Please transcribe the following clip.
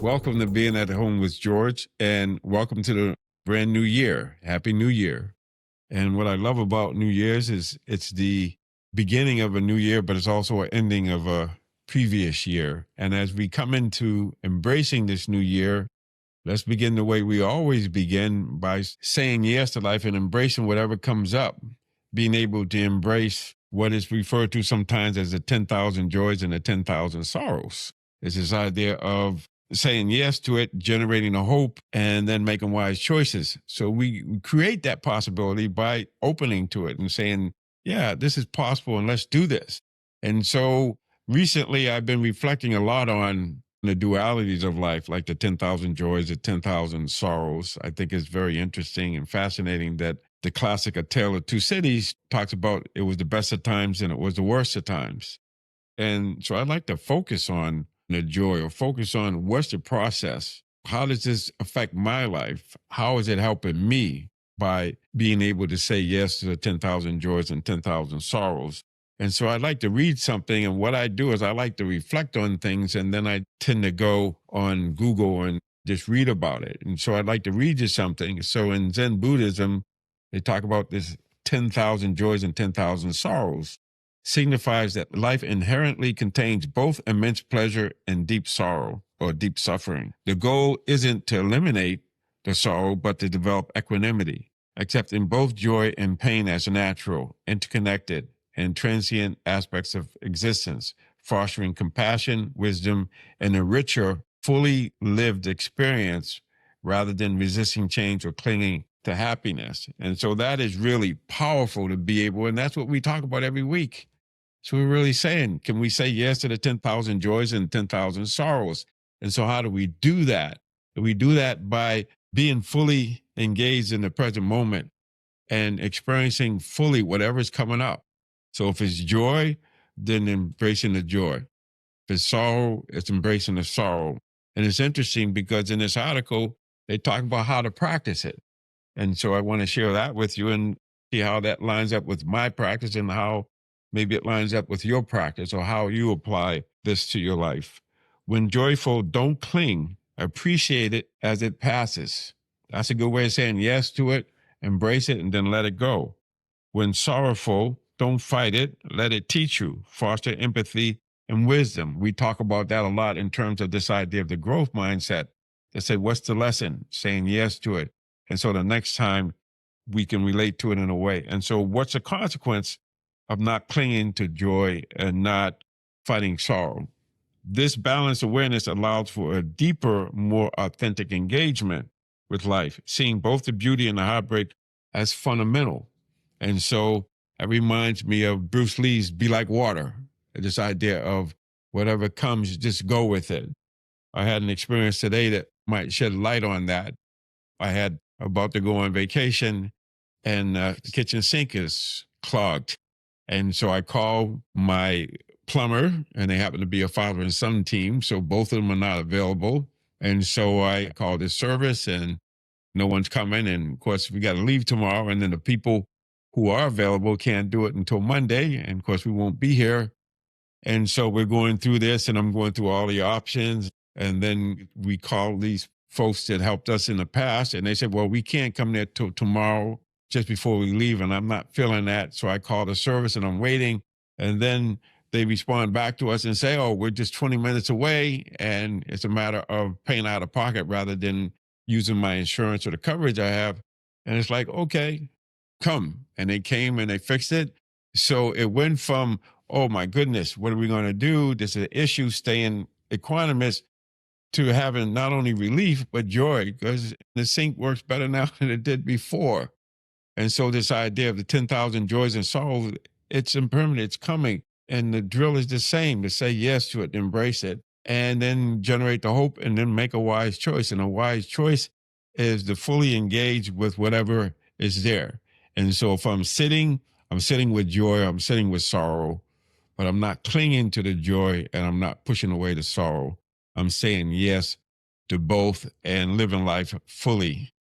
Welcome to Being at Home with George, and welcome to the brand new year. Happy New Year. And what I love about New Year's is it's the beginning of a new year, but it's also an ending of a previous year. And as we come into embracing this new year, let's begin the way we always begin by saying yes to life and embracing whatever comes up, being able to embrace what is referred to sometimes as the 10,000 joys and the 10,000 sorrows. It's this idea of saying yes to it, generating a hope, and then making wise choices. So we create that possibility by opening to it and saying, yeah, this is possible and let's do this. And so recently I've been reflecting a lot on the dualities of life, like the 10,000 joys, the 10,000 sorrows. I think it's very interesting and fascinating that the classic A Tale of Two Cities talks about it was the best of times and it was the worst of times. And so I'd like to focus on the joy or focus on what's the process? How does this affect my life? How is it helping me by being able to say yes to the 10,000 joys and 10,000 sorrows? And so I'd like to read something. And what I do is I like to reflect on things. And then I tend to go on Google and just read about it. And so I'd like to read you something. So in Zen Buddhism, they talk about this 10,000 joys and 10,000 sorrows. Signifies that life inherently contains both immense pleasure and deep sorrow or deep suffering. The goal isn't to eliminate the sorrow, but to develop equanimity, accepting both joy and pain as natural, interconnected, and transient aspects of existence, fostering compassion, wisdom, and a richer, fully lived experience rather than resisting change or clinging to happiness. And so that is really powerful to be able, and that's what we talk about every week. So we're really saying, can we say yes to the 10,000 joys and 10,000 sorrows? And so how do we do that? We do that by being fully engaged in the present moment and experiencing fully whatever's coming up. So if it's joy, then embracing the joy. If it's sorrow, it's embracing the sorrow. And it's interesting because in this article, they talk about how to practice it. And so I want to share that with you and see how that lines up with my practice and how maybe it lines up with your practice or how you apply this to your life. When joyful, don't cling. Appreciate it as it passes. That's a good way of saying yes to it, embrace it, and then let it go. When sorrowful, don't fight it. Let it teach you. Foster empathy and wisdom. We talk about that a lot in terms of this idea of the growth mindset. They say, what's the lesson? Saying yes to it. And so the next time we can relate to it in a way. And so what's the consequence of not clinging to joy and not fighting sorrow? This balanced awareness allows for a deeper, more authentic engagement with life, seeing both the beauty and the heartbreak as fundamental. And so it reminds me of Bruce Lee's Be Like Water, this idea of whatever comes, just go with it. I had an experience today that might shed light on that. I had about to go on vacation and the kitchen sink is clogged. And so I called my plumber, and they happen to be a father and son team. So both of them are not available. And so I called this service and no one's coming. And of course, we got to leave tomorrow. And then the people who are available can't do it until Monday. And of course, we won't be here. And so we're going through this and I'm going through all the options. And then we call these folks that helped us in the past. And they said, well, we can't come there till tomorrow just before we leave. And I'm not feeling that. So I call the service and I'm waiting. And then they respond back to us and say, oh, we're just 20 minutes away. And it's a matter of paying out of pocket rather than using my insurance or the coverage I have. And it's like, okay, come. And they came and they fixed it. So it went from, oh my goodness, what are we going to do? This is an issue, staying equanimous, to having not only relief, but joy, because the sink works better now than it did before. And so this idea of the 10,000 joys and sorrows, it's impermanent, it's coming. And the drill is the same, to say yes to it, embrace it, and then generate the hope and then make a wise choice. And a wise choice is to fully engage with whatever is there. And so if I'm sitting with joy, I'm sitting with sorrow, but I'm not clinging to the joy and I'm not pushing away the sorrow. I'm saying yes to both and living life fully.